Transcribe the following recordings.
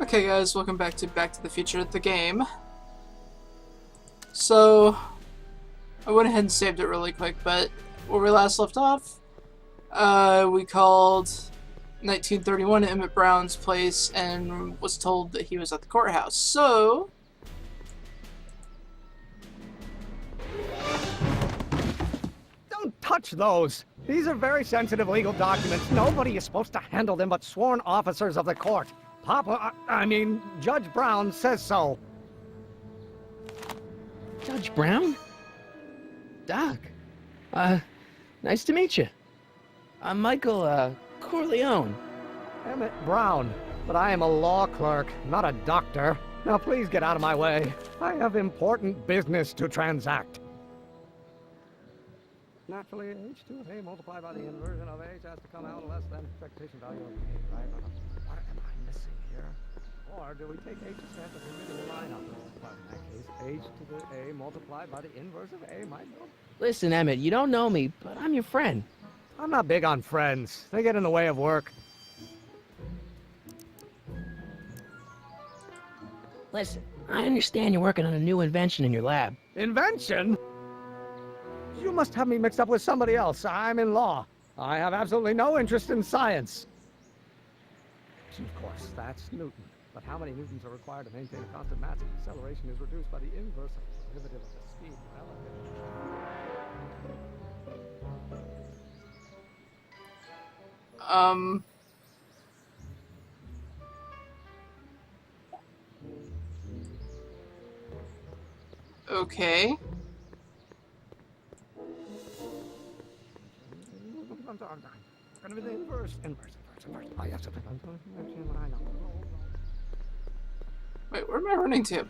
Okay guys, welcome back to the Future, the game. So, I went ahead and saved it really quick, but where we last left off, we called 1931 Emmett Brown's place and was told that he was at the courthouse. So, Don't touch those! These are very sensitive legal documents. Nobody is supposed to handle them but sworn officers of the court. Judge Brown says so. Judge Brown? Doc. Nice to meet you. I'm Michael, Corleone. Emmett Brown. But I am a law clerk, not a doctor. Now please get out of my way. I have important business to transact. Naturally, h2 of A multiplied by the inversion of h has to come out less than expectation value of a, right? What am I missing here? Or do we take h as the limiting line up? Well, in that case, h to the a multiplied by the inverse of a might go. Listen, Emmett, you don't know me, but I'm your friend. I'm not big on friends. They get in the way of work. Listen, I understand you're working on a new invention in your lab. Invention? You must have me mixed up with somebody else. I'm in law. I have absolutely no interest in science. Of course, that's Newton. But how many newtons are required to maintain a constant mass if acceleration is reduced by the inverse of the derivative of the speed relative? okay. Wait, where am I running to?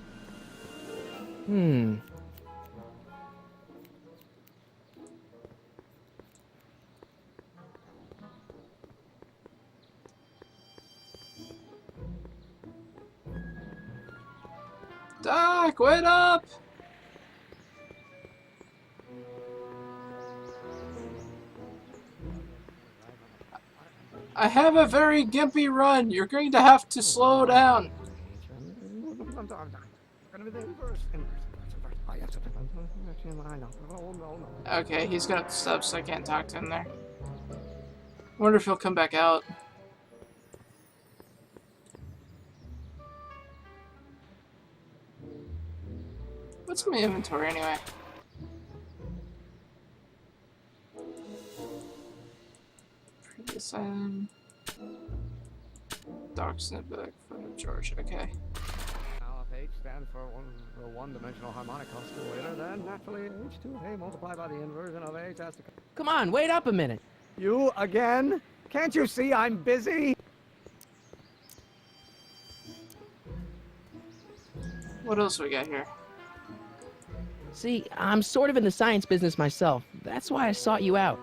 Doc, wait up! I have a very gimpy run. You're going to have to slow down. Okay, he's gonna stop, so I can't talk to him there. Wonder if he'll come back out. What's in my inventory anyway? Previous item. Doc snipback for George. Okay. Now, if h stands for one-dimensional harmonic oscillator, then naturally h2 of a multiplied by the inversion of h has to come. Come on, wait up a minute. You again? Can't you see I'm busy? What else we got here? See, I'm sort of in the science business myself. That's why I sought you out.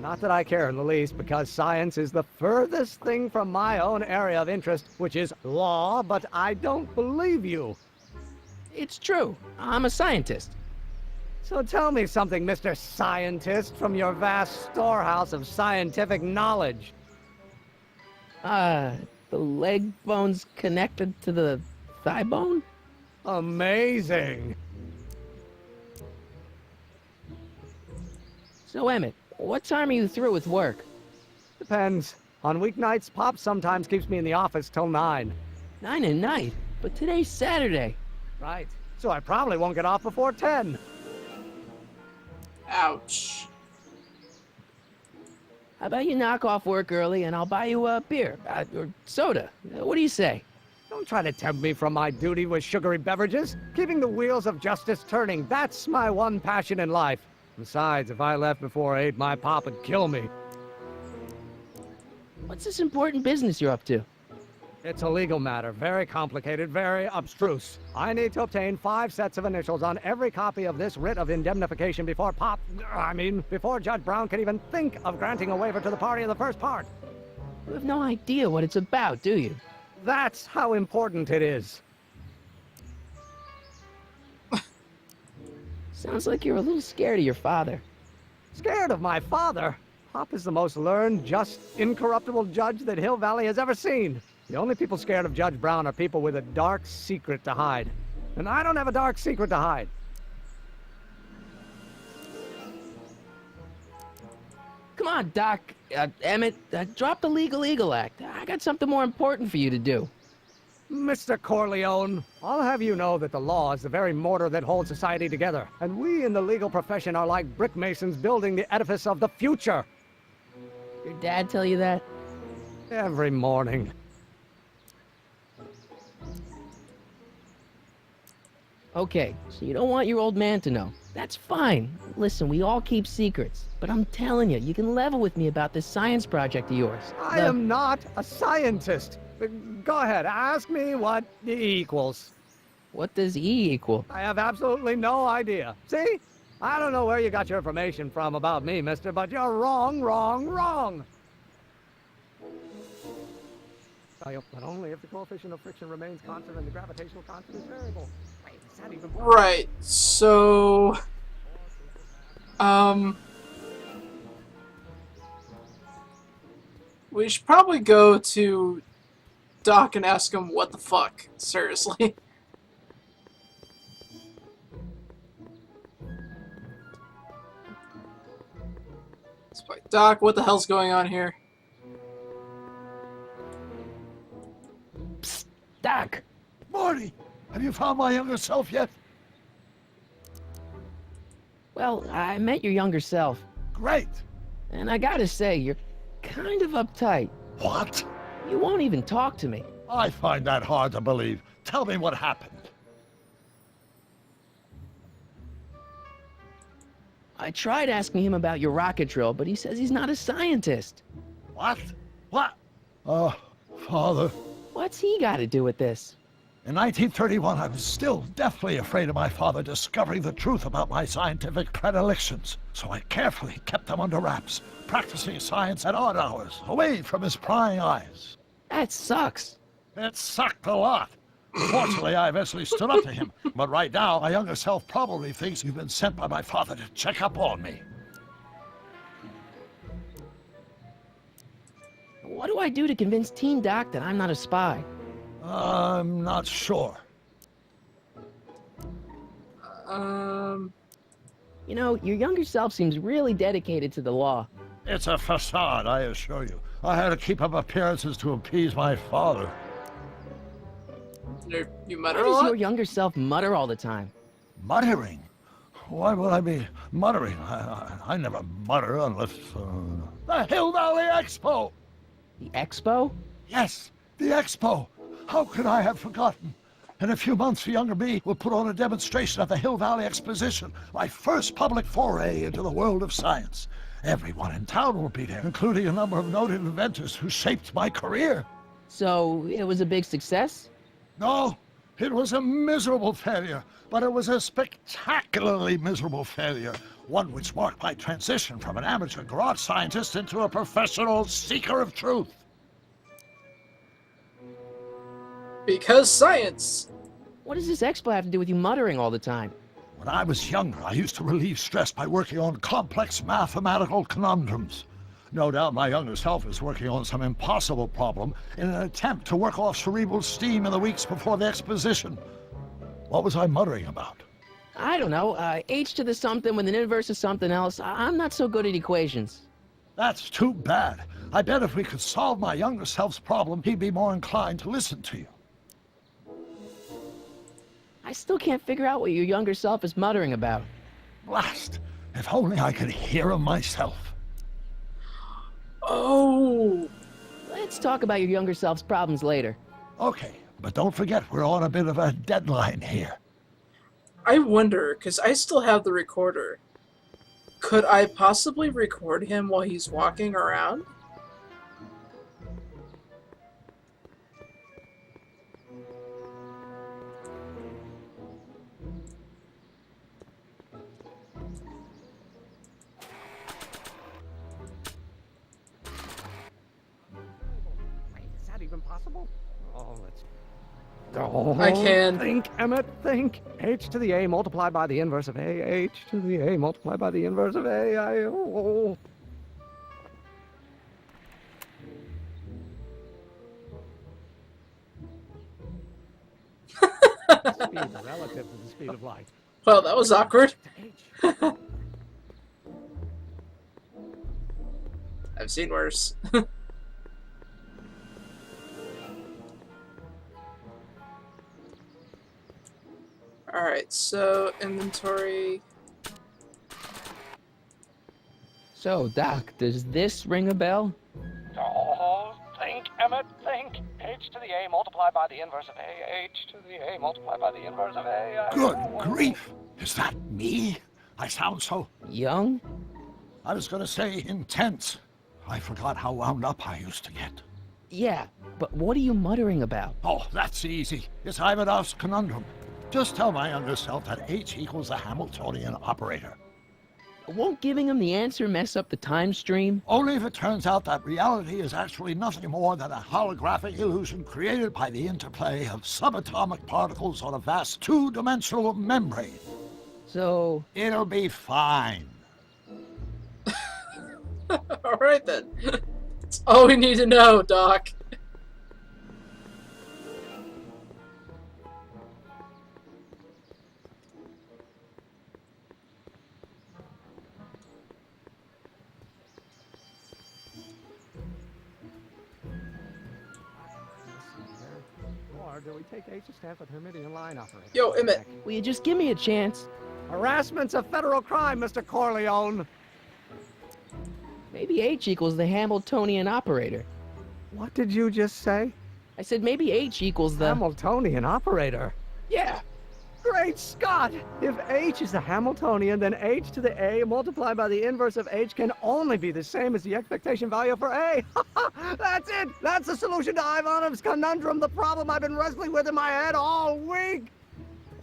Not that I care in the least, because science is the furthest thing from my own area of interest, which is law, but I don't believe you. It's true. I'm a scientist. So tell me something, Mr. Scientist, from your vast storehouse of scientific knowledge. The leg bone's connected to the thigh bone? Amazing. So, Emmett, what time are you through with work? Depends. On weeknights, Pop sometimes keeps me in the office till 9. 9 at night? But today's Saturday. Right. So I probably won't get off before 10. Ouch. How about you knock off work early and I'll buy you a beer, or soda. What do you say? Don't try to tempt me from my duty with sugary beverages. Keeping the wheels of justice turning, that's my one passion in life. Besides, if I left before 8, my pop would kill me. What's this important business you're up to? It's a legal matter, very complicated, very abstruse. I need to obtain 5 sets of initials on every copy of this writ of indemnification before before Judge Brown can even think of granting a waiver to the party in the first part. You have no idea what it's about, do you? That's how important it is. Sounds like you're a little scared of your father. Scared of my father? Pop is the most learned, just, incorruptible judge that Hill Valley has ever seen. The only people scared of Judge Brown are people with a dark secret to hide. And I don't have a dark secret to hide. Come on, Doc. Emmett, drop the Legal Eagle Act. I got something more important for you to do. Mr. Corleone, I'll have you know that the law is the very mortar that holds society together, and we in the legal profession are like brick masons building the edifice of the future. Your dad tell you that? Every morning. Okay, so you don't want your old man to know. That's fine. Listen, we all keep secrets. But I'm telling you, you can level with me about this science project of yours. I am not a scientist. Go ahead, ask me what E equals. What does E equal? I have absolutely no idea. See? I don't know where you got your information from about me, mister, but you're wrong, wrong, wrong. But only if the coefficient of friction remains constant and the gravitational constant is variable. Wait, is that even... Right, so... We should probably go to Doc and ask him what the fuck. Seriously. Doc, what the hell's going on here? Psst, Doc! Marty, have you found my younger self yet? Well, I met your younger self. Great. And I gotta say, you're kind of uptight. What? You won't even talk to me. I find that hard to believe. Tell me what happened. I tried asking him about your rocket drill, but he says he's not a scientist. What? What? Father. What's he got to do with this? In 1931, I was still deathly afraid of my father discovering the truth about my scientific predilections, so I carefully kept them under wraps, practicing science at odd hours, away from his prying eyes. That sucks. It sucked a lot. Fortunately, I eventually stood up to him, but right now, my younger self probably thinks you've been sent by my father to check up on me. What do I do to convince Team Doc that I'm not a spy? I'm not sure. You know, your younger self seems really dedicated to the law. It's a facade, I assure you. I had to keep up appearances to appease my father. You Why mutter a does lot? your younger self mutter all the time? Muttering? Why would I be muttering? I never mutter unless... The Hill Valley Expo! The expo? Yes, the Expo! How could I have forgotten? In a few months, younger me will put on a demonstration at the Hill Valley Exposition, my first public foray into the world of science. Everyone in town will be there, including a number of noted inventors who shaped my career. So, it was a big success? No, it was a miserable failure, but it was a spectacularly miserable failure. One which marked my transition from an amateur garage scientist into a professional seeker of truth. Because science! What does this expo have to do with you muttering all the time? When I was younger, I used to relieve stress by working on complex mathematical conundrums. No doubt my younger self is working on some impossible problem in an attempt to work off cerebral steam in the weeks before the exposition. What was I muttering about? I don't know, h to the something with an inverse of something else. I'm not so good at equations. That's too bad. I bet if we could solve my younger self's problem, he'd be more inclined to listen to you. I still can't figure out what your younger self is muttering about. Blast! If only I could hear him myself. Oh! Let's talk about your younger self's problems later. Okay, but don't forget we're on a bit of a deadline here. I wonder, because I still have the recorder. Could I possibly record him while he's walking around? Wait, is that even possible? Oh, let's... Oh, I can. Think, Emmett, think. H to the A multiplied by the inverse of A. H to the A multiplied by the inverse of A. Oh. speed relative to the speed of light. Well, that was awkward. H. I've seen worse. Alright, so inventory. So, Doc, does this ring a bell? Oh, think, Emmett, think. H to the A multiplied by the inverse of A. H to the A multiplied by the inverse of A. Good grief! Is that me? I sound so... Young? I was gonna say intense. I forgot how wound up I used to get. Yeah, but what are you muttering about? Oh, that's easy. It's Ivanov's conundrum. Just tell my younger self that H equals the Hamiltonian operator. Won't giving him the answer mess up the time stream? Only if it turns out that reality is actually nothing more than a holographic illusion created by the interplay of subatomic particles on a vast two-dimensional membrane. So... It'll be fine. Alright then. That's all we need to know, Doc. Or do we take H's stance with Hermitian line operator? Yo, Emmett. will you just give me a chance? Harassment's a federal crime, Mr. Corleone. Maybe H equals the Hamiltonian operator. What did you just say? I said maybe H equals the... Hamiltonian operator. Yeah! Great Scott! If H is the Hamiltonian, then H to the A multiplied by the inverse of H can only be the same as the expectation value for A. That's it! That's the solution to Ivanov's conundrum, the problem I've been wrestling with in my head all week!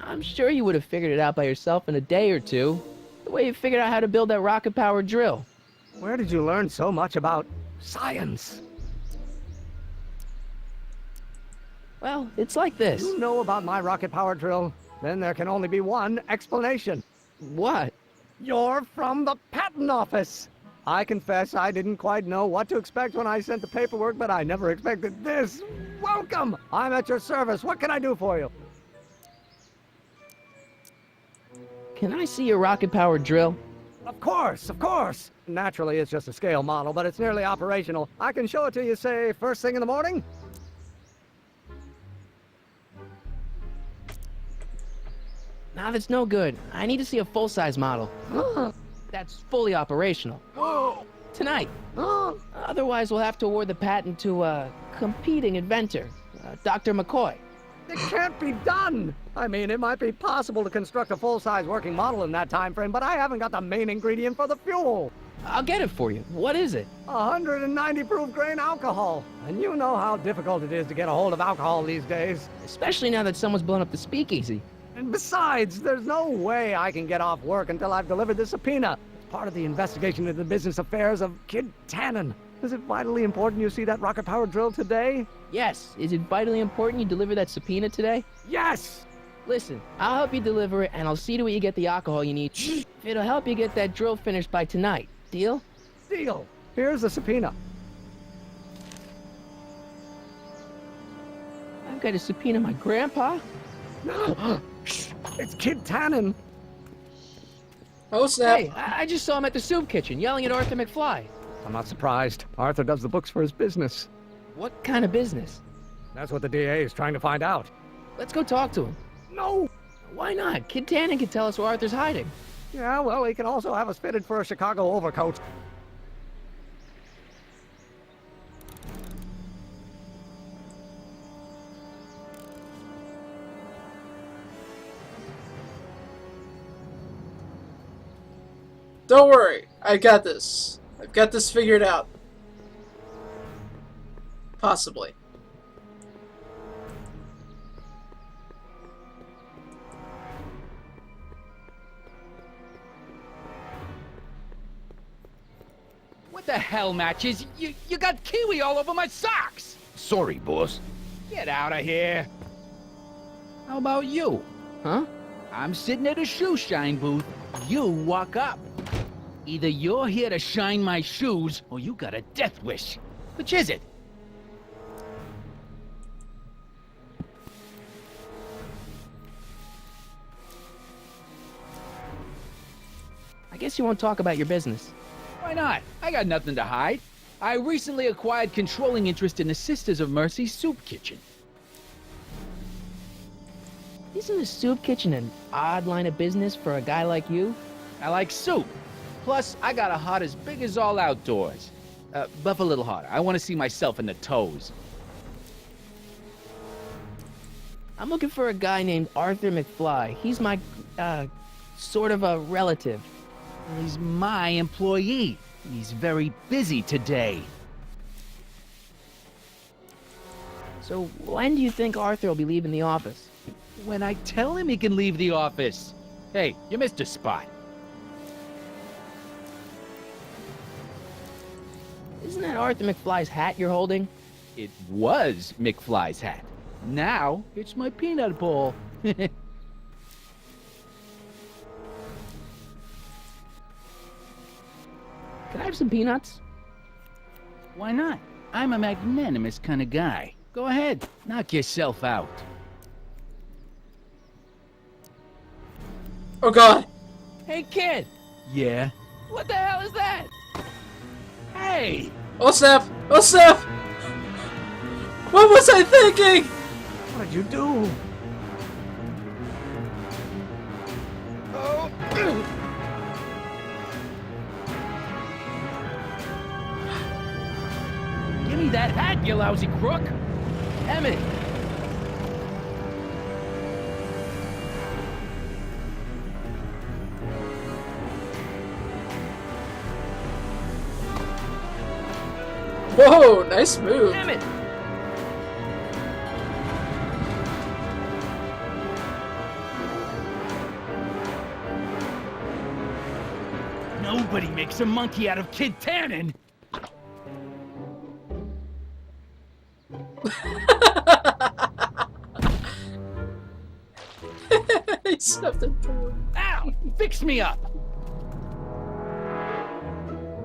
I'm sure you would have figured it out by yourself in a day or two. The way you figured out how to build that rocket-powered drill. Where did you learn so much about science? Well, it's like this. You know about my rocket-powered drill? Then there can only be one explanation. What? You're from the patent office. I confess I didn't quite know what to expect when I sent the paperwork, but I never expected this. Welcome! I'm at your service. What can I do for you? Can I see your rocket-powered drill? Of course, of course. Naturally, it's just a scale model, but it's nearly operational. I can show it to you, say, first thing in the morning? Nah, that's no good. I need to see a full-size model. That's fully operational. Tonight. Otherwise, we'll have to award the patent to a competing inventor, Dr. McCoy. It can't be done! I mean, it might be possible to construct a full-size working model in that time frame, but I haven't got the main ingredient for the fuel. I'll get it for you. What is it? 190 proof grain alcohol. And you know how difficult it is to get a hold of alcohol these days. Especially now that someone's blown up the speakeasy. And besides, there's no way I can get off work until I've delivered this subpoena. It's part of the investigation into the business affairs of Kid Tannen. Is it vitally important you see that rocket-powered drill today? Yes. Is it vitally important you deliver that subpoena today? Yes! Listen, I'll help you deliver it, and I'll see to it you get the alcohol you need. If it'll help you get that drill finished by tonight. Deal? Deal. Here's the subpoena. I've got to subpoena my grandpa? It's Kid Tannen. Oh snap. Hey, I just saw him at the soup kitchen, yelling at Arthur McFly. I'm not surprised. Arthur does the books for his business. What kind of business? That's what the DA is trying to find out. Let's go talk to him. No! Why not? Kid Tannen can tell us where Arthur's hiding. Yeah, well, he can also have us fitted for a Chicago overcoat. Don't worry, I got this. I've got this figured out. Possibly. What the hell, Matches? You got kiwi all over my socks! Sorry, boss. Get out of here. How about you? Huh? I'm sitting at a shoe shine booth. You walk up. Either you're here to shine my shoes, or you got a death wish. Which is it? guess you won't talk about your business. Why not? I got nothing to hide. I recently acquired controlling interest in the Sisters of Mercy soup kitchen. Isn't a soup kitchen an odd line of business for a guy like you? I like soup. Plus, I got a heart as big as all outdoors. Buff a little harder. I want to see myself in the toes. I'm looking for a guy named Arthur McFly. He's my, sort of a relative. He's my employee. He's very busy today. So when do you think Arthur will be leaving the office? When I tell him he can leave the office. Hey, you missed a spot. Isn't that Arthur McFly's hat you're holding? It was McFly's hat. Now, it's my peanut bowl. Can I have some peanuts? Why not? I'm a magnanimous kind of guy. Go ahead, knock yourself out. Oh god! Hey, kid! Yeah? What the hell is that? Hey! Oh snap! Oh snap! What was I thinking? What did you do? Oh. Give me that hat, you lousy crook! Emmett! Whoa, nice move. Emmett! Nobody makes a monkey out of Kid Tannen! He stuffed it through. Ow! Fix me up!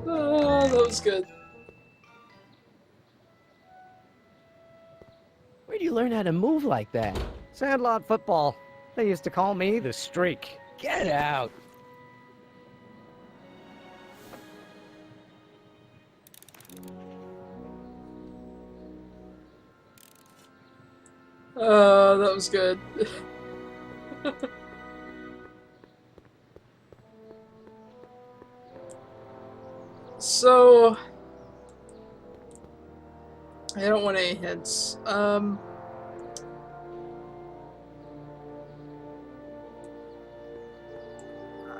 Oh, that was good. Where'd you learn how to move like that? Sandlot football. They used to call me the Streak. Get out! That was good. So, I don't want any hints.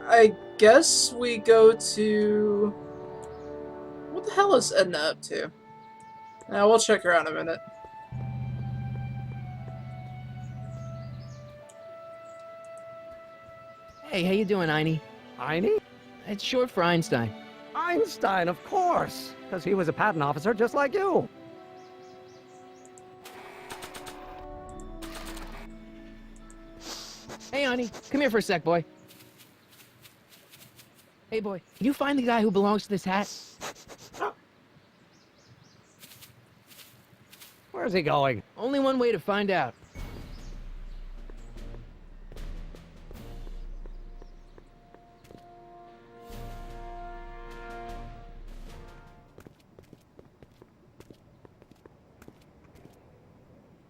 I guess we go to... What the hell is Edna up to? Now we'll check her out in a minute. Hey, how you doing, Einie? Einie? It's short for Einstein. Einstein, of course. Because he was a patent officer just like you. Hey, Einie, come here for a sec, boy. Hey, boy, can you find the guy who belongs to this hat? Where's he going? Only one way to find out.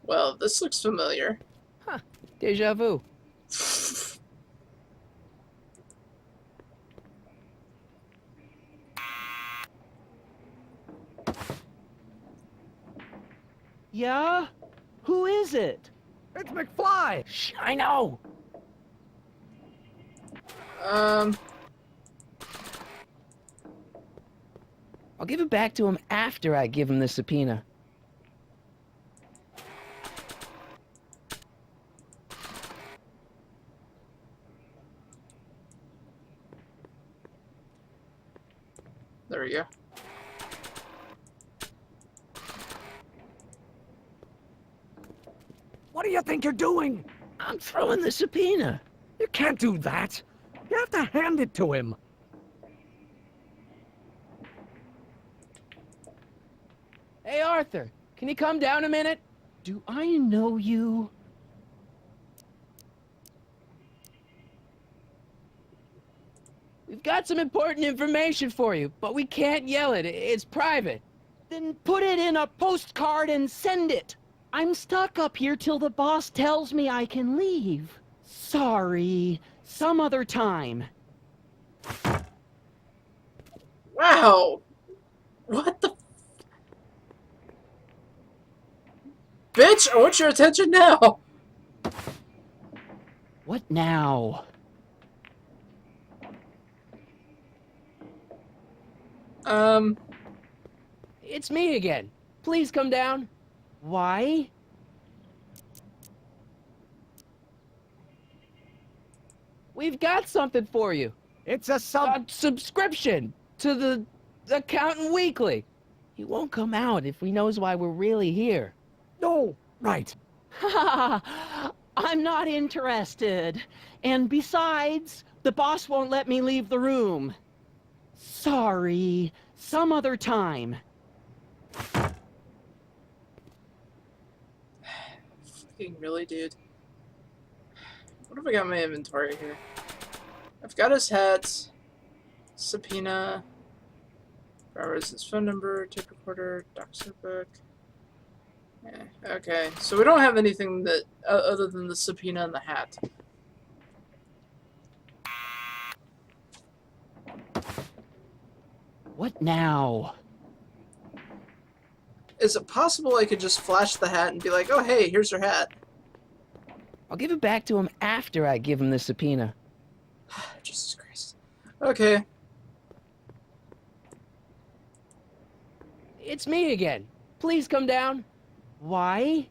Well, this looks familiar. Huh, deja vu. Yeah? Who is it? It's McFly! Shh, I know! I'll give it back to him after I give him the subpoena. There we go. What do you think you're doing? I'm throwing the subpoena. You can't do that. You have to hand it to him. Hey, Arthur, can you come down a minute? Do I know you? We've got some important information for you, but we can't yell it. It's private. Then put it in a postcard and send it. I'm stuck up here till the boss tells me I can leave. Sorry, some other time. Wow! What the... Bitch, I want your attention now! What now? It's me again. Please come down. Why? We've got something for you. It's a A subscription to the Accountant Weekly. He won't come out if he knows why we're really here. No, right. I'm not interested. And besides, the boss won't let me leave the room. Sorry, some other time. Fucking really, dude. What have I got in my inventory here? I've got his hat, subpoena, driver's his phone number, tape recorder, doctor book. Yeah, okay. So we don't have anything that other than the subpoena and the hat. What now? Is it possible I could just flash the hat and be like, oh hey, here's your hat? I'll give it back to him after I give him the subpoena. Jesus Christ. Okay. It's me again. Please come down. Why?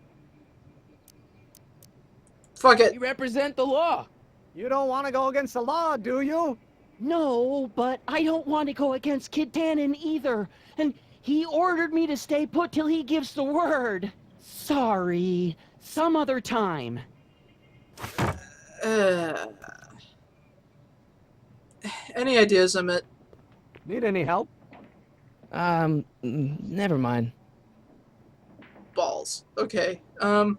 Fuck it. You represent the law. You don't want to go against the law, do you? No, but I don't want to go against Kid Tannen either. And he ordered me to stay put till he gives the word. Sorry, some other time. Any ideas, Emmett? Need any help? Never mind. Balls. Okay. Alright.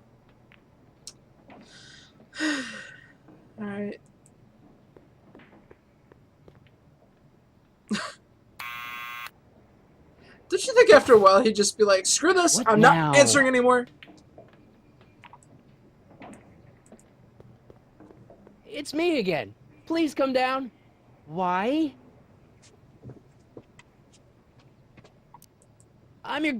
Don't you think after a while he'd just be like, screw this, What I'm now? not answering anymore? It's me again. Please come down. Why? I'm your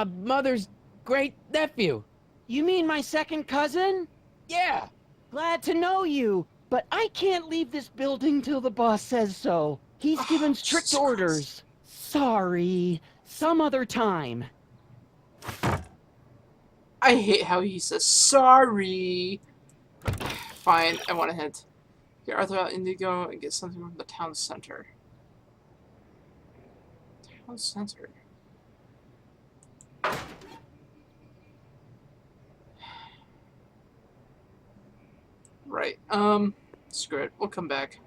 mother's great nephew. You mean my second cousin? Yeah. Glad to know you, but I can't leave this building till the boss says so. He's given strict Jesus orders. Sorry, some other time. I hate how he says sorry. Fine, I want a hint. Get Arthur out Indigo and get something from the town center. Town center. Right, screw it, we'll come back.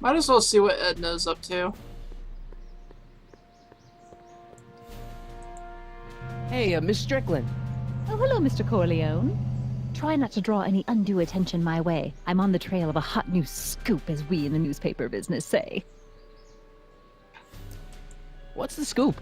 Might as well see what Edna's up to. Hey, Miss Strickland. Oh, hello, Mr. Corleone. Try not to draw any undue attention my way. I'm on the trail of a hot new scoop, as we in the newspaper business say. What's the scoop?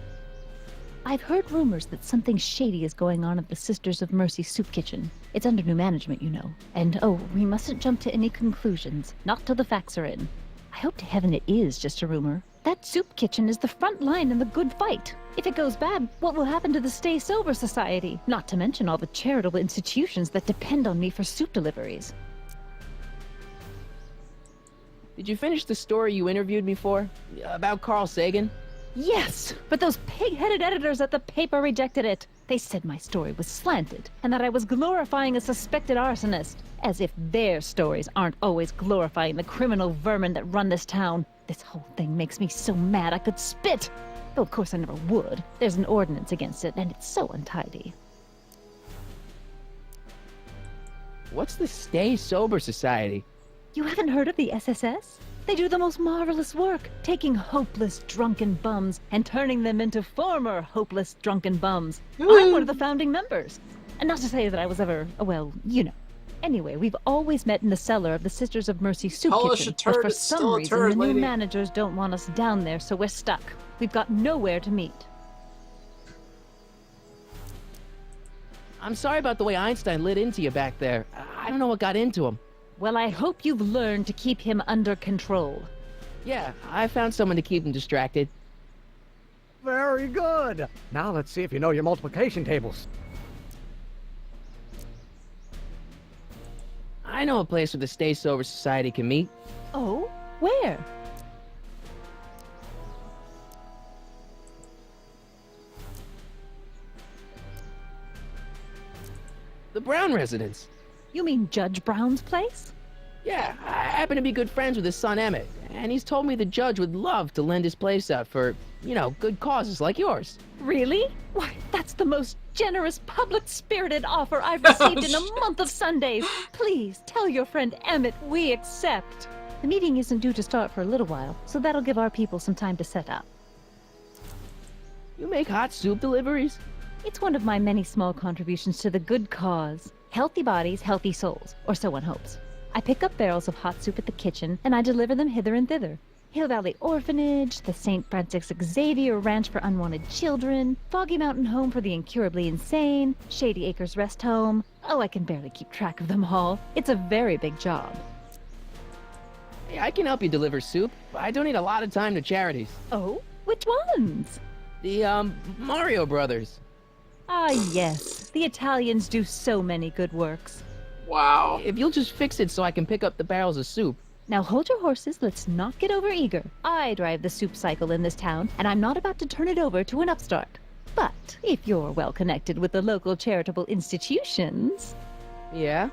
I've heard rumors that something shady is going on at the Sisters of Mercy soup kitchen. It's under new management, you know. And oh, we mustn't jump to any conclusions, not till the facts are in. I hope to heaven it is just a rumor. That soup kitchen is the front line in the good fight. If it goes bad, what will happen to the Stay Sober Society? Not to mention all the charitable institutions that depend on me for soup deliveries. Did you finish the story you interviewed me for? About Carl Sagan? Yes, but those pig-headed editors at the paper rejected it. They said my story was slanted, and that I was glorifying a suspected arsonist. As if their stories aren't always glorifying the criminal vermin that run this town. This whole thing makes me so mad I could spit. Though of course I never would. There's an ordinance against it, and it's so untidy. What's the Stay Sober Society? You haven't heard of the SSS? They do the most marvelous work, taking hopeless drunken bums and turning them into former hopeless drunken bums. I'm one of the founding members. And not to say that I was ever, well, you know. Anyway, we've always met in the cellar of the Sisters of Mercy Soup Polish Kitchen, a turd, but for it's some still a reason turd, the new lady. managers don't want us down there, so we're stuck. We've got nowhere to meet. I'm sorry about the way Einstein lit into you back there. I don't know what got into him. Well, I hope you've learned to keep him under control. Yeah, I found someone to keep him distracted. Very good. Now let's see if you know your multiplication tables. I know a place where the Stay Sober Society can meet. Oh? Where? The Brown residence. You mean Judge Brown's place? Yeah, I happen to be good friends with his son Emmett, and he's told me the judge would love to lend his place out for, you know, good causes like yours. Really? Why, that's the most generous, public-spirited offer I've received in a month of Sundays. Please, tell your friend Emmett we accept. The meeting isn't due to start for a little while, so that'll give our people some time to set up. You make hot soup deliveries? It's one of my many small contributions to the good cause. Healthy bodies, healthy souls, or so one hopes. I pick up barrels of hot soup at the kitchen, and I deliver them hither and thither. Hill Valley Orphanage, the St. Francis Xavier Ranch for Unwanted Children, Foggy Mountain Home for the Incurably Insane, Shady Acres Rest Home. Oh, I can barely keep track of them all. It's a very big job. Hey, I can help you deliver soup. I donate a lot of time to charities. Oh? Which ones? The, Mario Brothers. Ah, yes. The Italians do so many good works. Wow. If you'll just fix it so I can pick up the barrels of soup. Now hold your horses, let's not get overeager. I drive the soup cycle in this town, and I'm not about to turn it over to an upstart. But if you're well connected with the local charitable institutions, Yeah?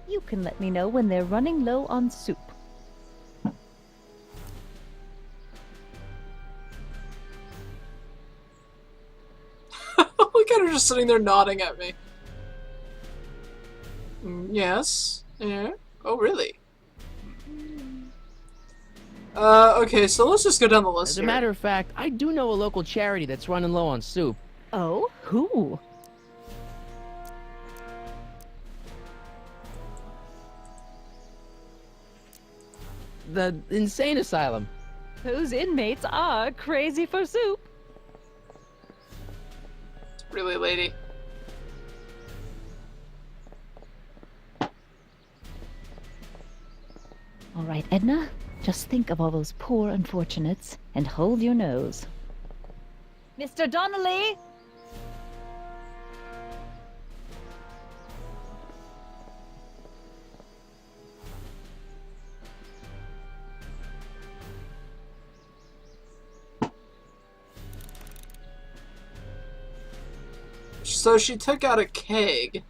you can let me know when they're running low on soup. Look at her just sitting there nodding at me. Yes. Yeah. Oh, really? Okay, so let's just go down the list As a here. matter of fact, I do know a local charity that's running low on soup. Oh? Who? The Insane Asylum. Those inmates are crazy for soup. Really, lady. All right, Edna, just think of all those poor unfortunates and hold your nose. Mr. Donnelly! So she took out a keg.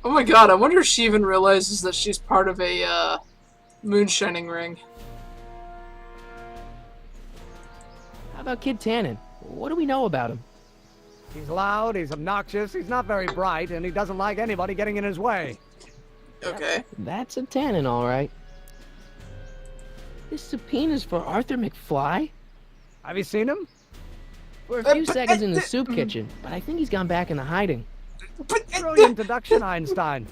Oh my god, I wonder if she even realizes that she's part of a, moonshining ring. How about Kid Tannen? What do we know about him? He's loud, he's obnoxious, he's not very bright, and he doesn't like anybody getting in his way. Okay. That's a Tannen, all right. This subpoena's for Arthur McFly? Have you seen him? For a few seconds in the soup kitchen, but I think he's gone back into hiding. Brilliant deduction, Einstein.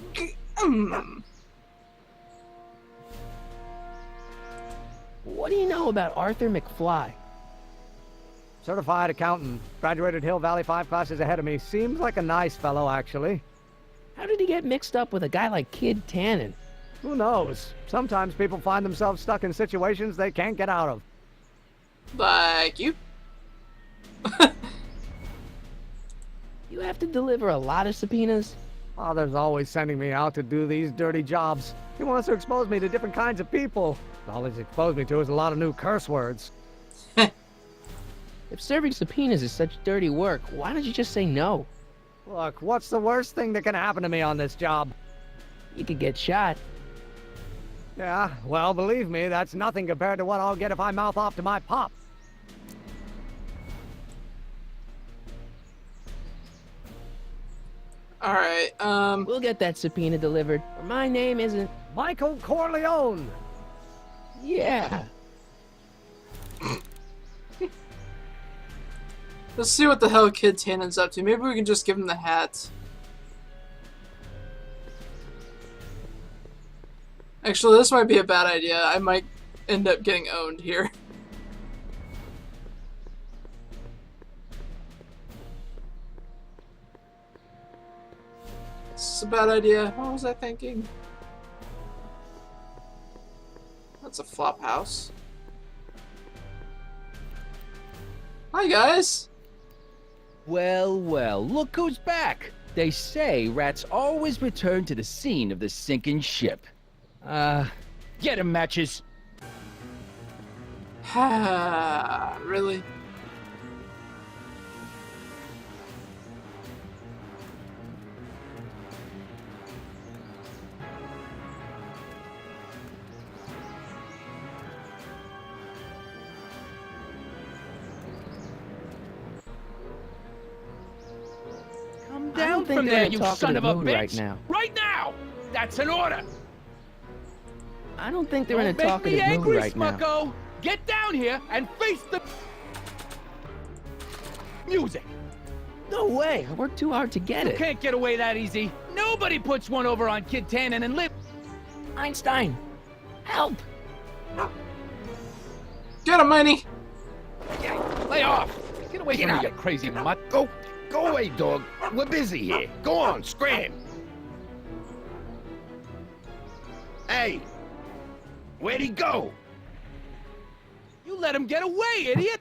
What do you know about Arthur McFly? Certified accountant. Graduated Hill Valley 5 classes ahead of me. Seems like a nice fellow, actually. How did he get mixed up with a guy like Kid Tannen? Who knows? Sometimes people find themselves stuck in situations they can't get out of. Like you? You have to deliver a lot of subpoenas? Father's always sending me out to do these dirty jobs. He wants to expose me to different kinds of people. All he's exposed me to is a lot of new curse words. If serving subpoenas is such dirty work, why don't you just say no? Look, what's the worst thing that can happen to me on this job? You could get shot. Yeah, well, believe me, that's nothing compared to what I'll get if I mouth off to my pop. Alright, We'll get that subpoena delivered, or my name isn't... Michael Corleone! Yeah. let's see what the hell Kid Tannen's up to. Maybe we can just give him the hat. Actually, this might be a bad idea. I might end up getting owned here. This is a bad idea. What was I thinking? That's a flop house. Hi, guys! Well, well, look who's back. They say rats always return to the scene of the sinking ship. Get 'em, Matches. Really? Come I don't down think from they're there, in a you talkative son of a mood bitch! right now. Right now! That's an order! I don't think they're in a Don't make me talkative mood angry, right now. Smucko! Get down here and face the music! No way! I worked too hard to get You it. can't get away that easy. Nobody puts one over on Kid Tannen and live. Einstein! Help! Get him, Miney! Lay off! Get away from me, you crazy mutt! Go away, dog. We're busy here. Go on, scram. Hey, where'd he go? You let him get away, idiot!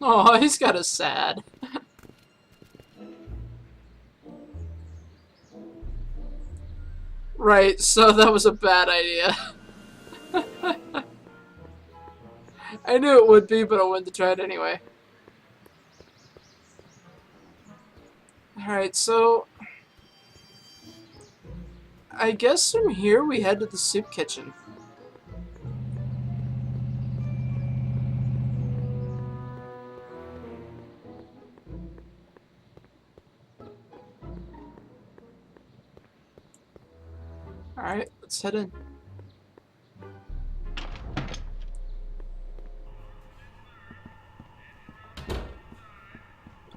Oh, he's got us sad. Right, so that was a bad idea. I knew it would be, but I wanted to try it anyway. Alright, so... I guess from here we head to the soup kitchen. Alright, let's head in.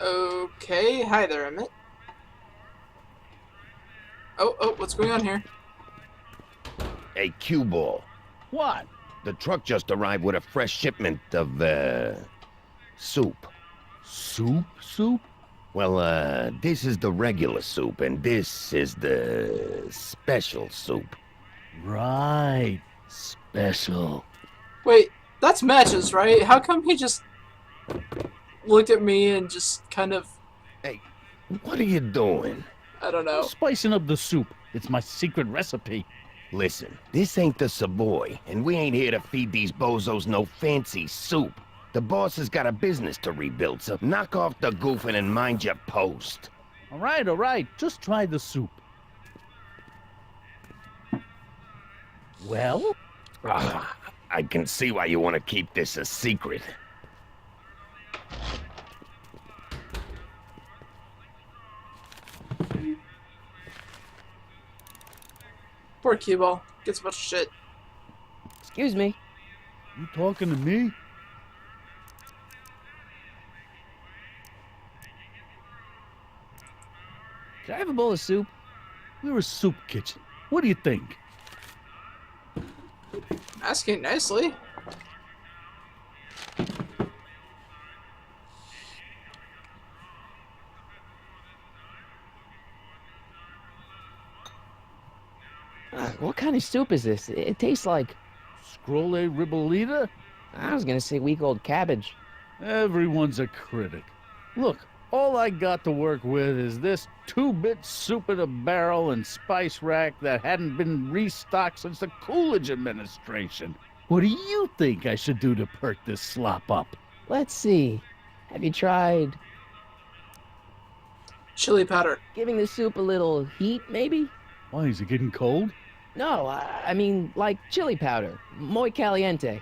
Okay, hi there, Emmett. Oh, what's going on here? Hey, cue ball. What? The truck just arrived with a fresh shipment of, soup. Soup? Well, this is the regular soup, and this is the special soup. Right. Special. Wait, that's Matches, right? How come he just looked at me and just kind of... Hey, what are you doing? I don't know. Spicing up the soup. It's my secret recipe. Listen, this ain't the Savoy, and we ain't here to feed these bozos no fancy soup. The boss has got a business to rebuild, so knock off the goofing and mind your post. All right. Just try the soup. Well? I can see why you want to keep this a secret. Poor cue ball. Gets a bunch of shit. Excuse me. You talking to me? Can I have a bowl of soup? We're a soup kitchen. What do you think? Asking nicely. What kind of soup is this? It tastes like... Scroll ribolita? I was gonna say week-old cabbage. Everyone's a critic. Look, All I got to work with is this 2-bit soup in a barrel and spice rack that hadn't been restocked since the Coolidge administration. What do you think I should do to perk this slop up? Let's see. Have you tried Chili powder. giving the soup a little heat, maybe? Why, is it getting cold? No, I mean like chili powder. Muy caliente.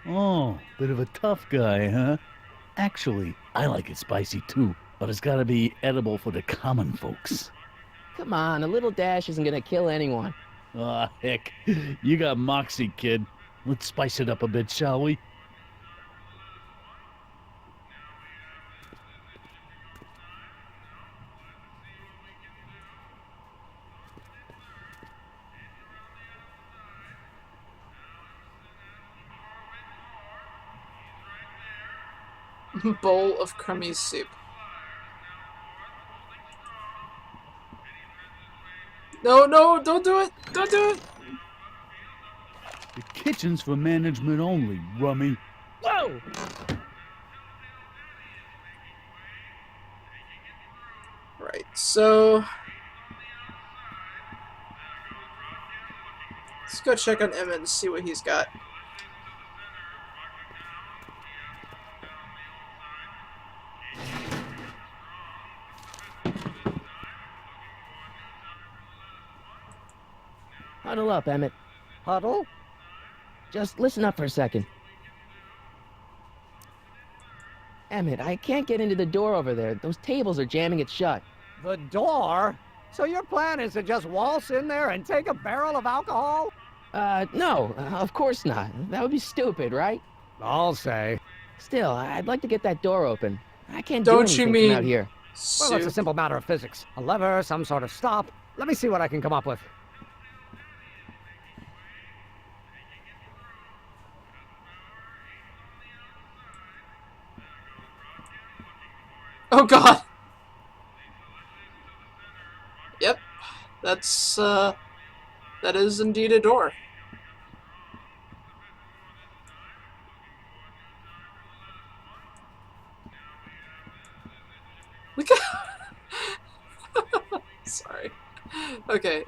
Oh, bit of a tough guy, huh? Actually, I like it spicy too, but it's gotta be edible for the common folks. Come on, a little dash isn't gonna kill anyone. Aw, heck. You got moxie, kid. Let's spice it up a bit, shall we? Bowl of crummy soup. No, no, don't do it! Don't do it! The kitchen's for management only, rummy. Whoa! Right, so... let's go check on Emmett and see what he's got. Huddle up, Emmett. Huddle? Just listen up for a second. Emmett, I can't get into the door over there. Those tables are jamming it shut. The door? So your plan is to just waltz in there and take a barrel of alcohol? No, of course not. That would be stupid, right? I'll say. Still, I'd like to get that door open. I can't do Don't you anything mean from out here. Well, it's a soup? simple matter of physics. A lever, some sort of stop. Let me see what I can come up with. Oh god! Yep, that's, that is indeed a door. We got... Sorry. Okay,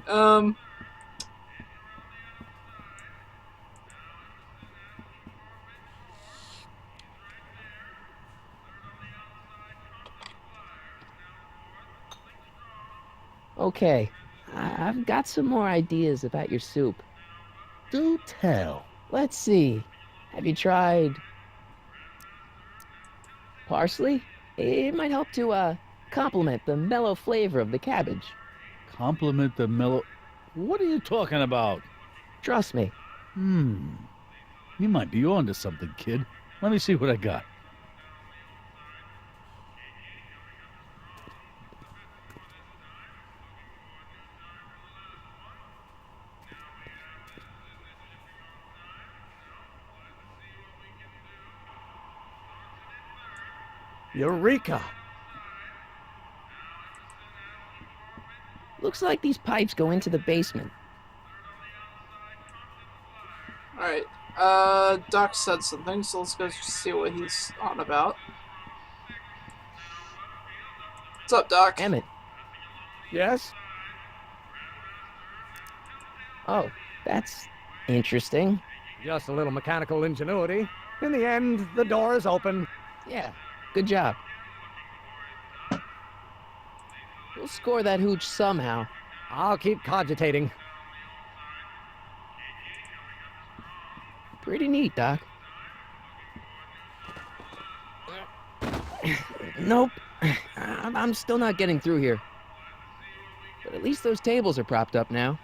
Okay, I've got some more ideas about your soup. Do tell. Let's see. Have you tried parsley? It might help to, complement the mellow flavor of the cabbage. Compliment the mellow... What are you talking about? Trust me. You might be onto something, kid. Let me see what I got. Eureka! Looks like these pipes go into the basement. alright. Doc said something, so let's go see what he's on about. What's up, Doc? Emmett. Yes? Oh, that's interesting. Just a little mechanical ingenuity. In the end, the door is open. Yeah, good job. We'll score that hooch somehow. I'll keep cogitating. Pretty neat, Doc. Nope. I'm still not getting through here. But at least those tables are propped up now.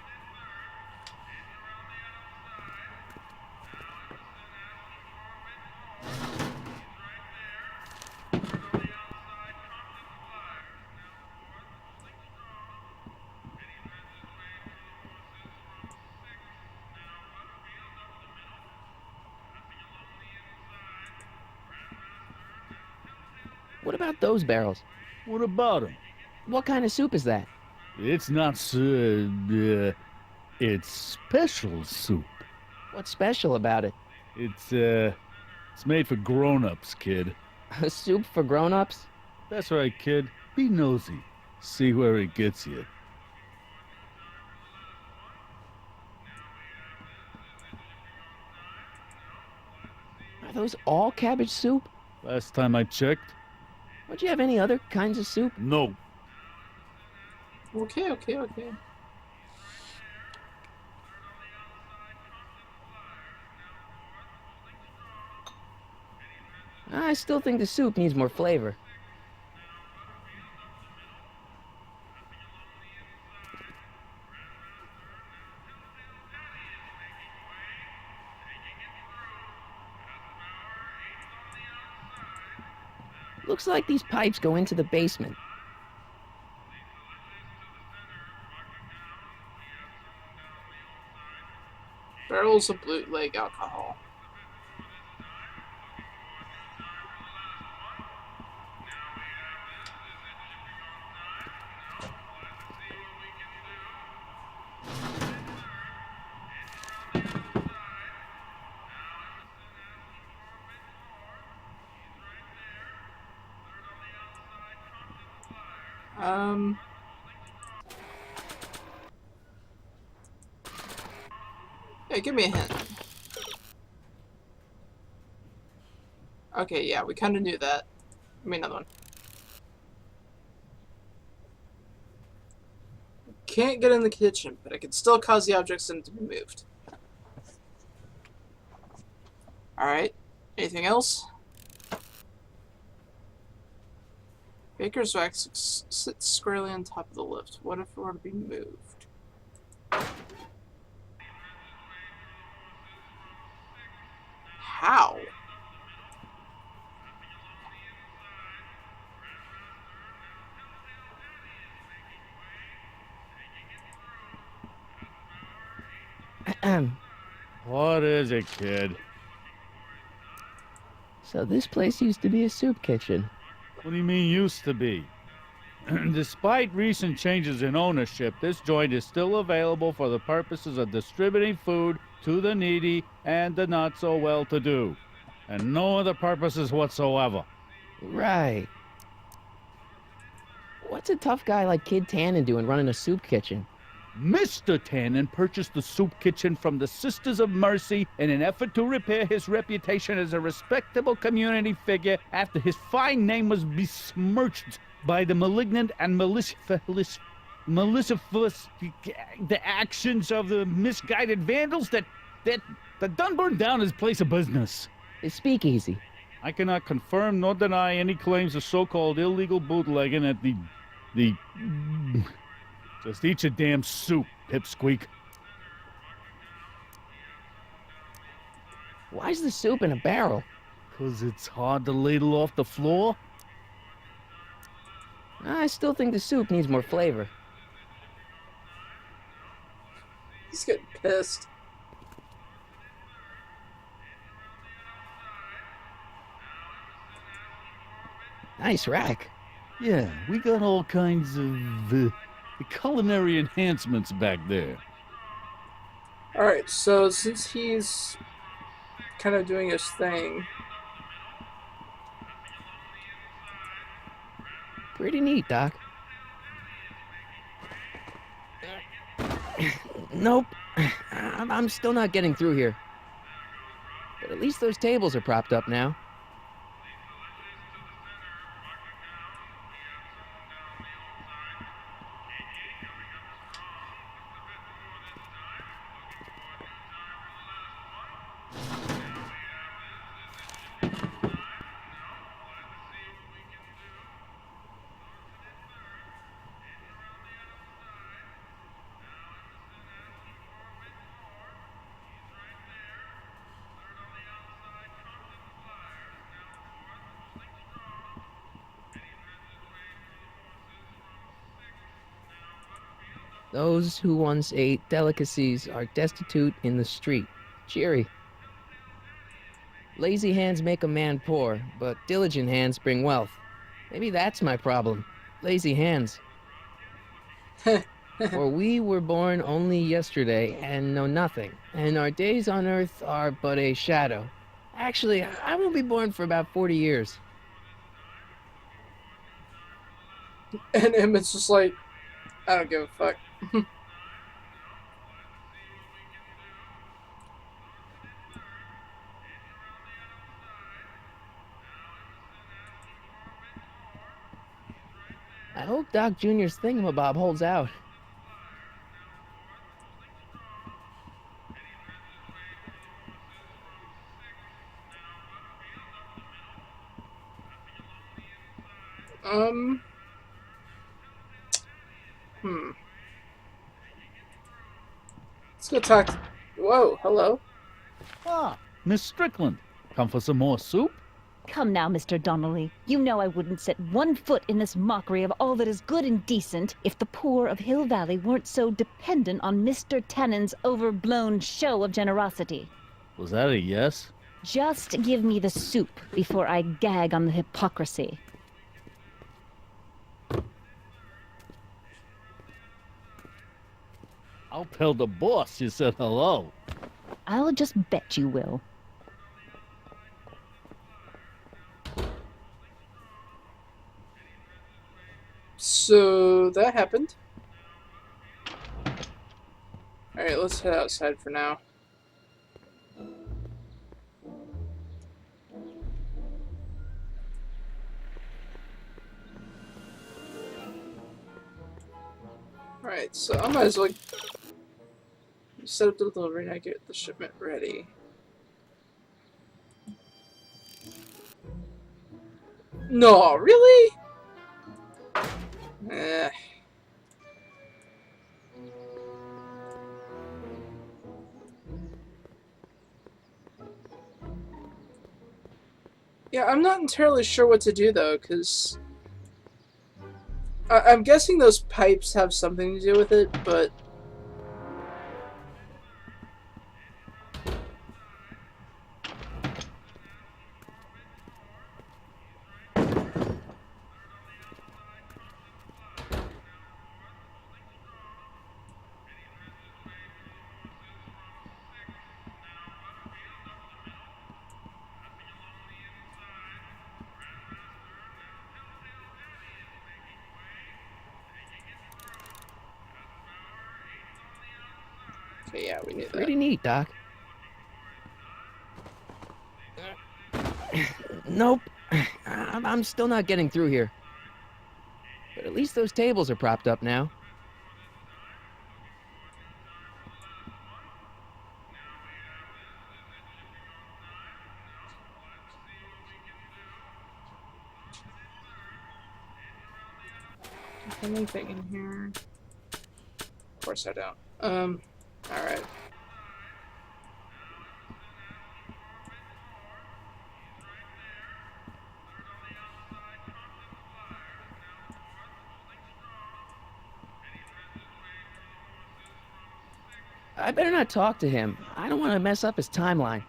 What about those barrels? What about him? What kind of soup is that? It's not it's special soup. What's special about it? It's made for grown-ups, kid. A soup for grown-ups? That's right, kid. Be nosy. See where it gets you. Are those all cabbage soup? Last time I checked, Don't you have any other kinds of soup? no. Okay, okay, okay. I still think the soup needs more flavor. Looks like these pipes go into the basement. Barrels of bootleg alcohol. Yeah, give me a hint. Okay, yeah, we kind of knew that. Give me another one. Can't get in the kitchen, but I can still cause the objects in it to be moved. Alright. Anything else? Baker's wax sits squarely on top of the lift. What if it were to be moved? How? What is it, kid? So this place used to be a soup kitchen. What do you mean used to be? Despite recent changes in ownership, this joint is still available for the purposes of distributing food to the needy and the not-so-well-to-do. And no other purposes whatsoever. Right. What's a tough guy like Kid Tannen doing running a soup kitchen? Mr. Tannen purchased the soup kitchen from the Sisters of Mercy in an effort to repair his reputation as a respectable community figure after his fine name was besmirched by the malignant and malicious the actions of the misguided vandals that done burned down his place of business. The speakeasy. I cannot confirm nor deny any claims of so-called illegal bootlegging at the Just eat your damn soup, pipsqueak. Why's the soup in a barrel? 'Cause it's hard to ladle off the floor? I still think the soup needs more flavor. He's getting pissed. Nice rack. Yeah, we got all kinds of culinary enhancements back there. Alright, so since he's kind of doing his thing, Pretty neat, Doc. Nope. I'm still not getting through here. But at least those tables are propped up now. Those who once ate delicacies are destitute in the street. Cheery. Lazy hands make a man poor, but diligent hands bring wealth. Maybe that's my problem. Lazy hands. For we were born only yesterday and know nothing, and our days on earth are but a shadow. Actually, I won't be born for about 40 years. And Emmett's just like, I don't give a fuck. I hope Doc Jr.'s thingamabob holds out. Let's go talk to... Whoa, hello? Ah, Miss Strickland. Come for some more soup? Come now, Mr. Donnelly. You know I wouldn't set one foot in this mockery of all that is good and decent if the poor of Hill Valley weren't so dependent on Mr. Tannen's overblown show of generosity. Was that a yes? Just give me the soup before I gag on the hypocrisy. I'll tell the boss you said hello. I'll just bet you will. So that happened. Alright, let's head outside for now. Alright, so I might as well set up the delivery and I get the shipment ready. No, really? Eh. Yeah, I'm not entirely sure what to do though, because I'm guessing those pipes have something to do with it, but okay, yeah, we need that. Pretty neat, Doc. Nope. I'm still not getting through here. But at least those tables are propped up now. Anything in here? Of course I don't. Alright. I better not talk to him. I don't want to mess up his timeline.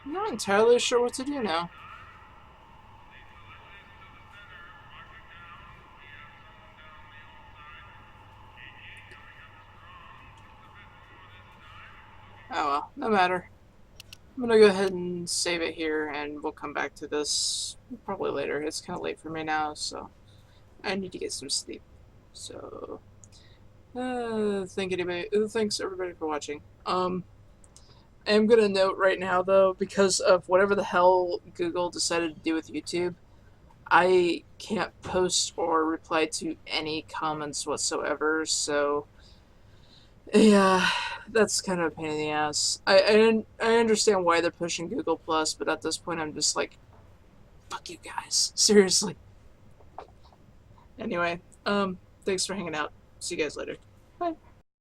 I'm not entirely sure what to do now. Oh well, no matter. I'm gonna go ahead and save it here, and we'll come back to this probably later. It's kind of late for me now, so I need to get some sleep. So, thanks everybody for watching. I'm gonna note right now though, because of whatever the hell Google decided to do with YouTube, I can't post or reply to any comments whatsoever, so yeah, that's kind of a pain in the ass. I understand why they're pushing Google Plus, but at this point I'm just like, fuck you guys. Seriously. Anyway, thanks for hanging out. See you guys later. Bye.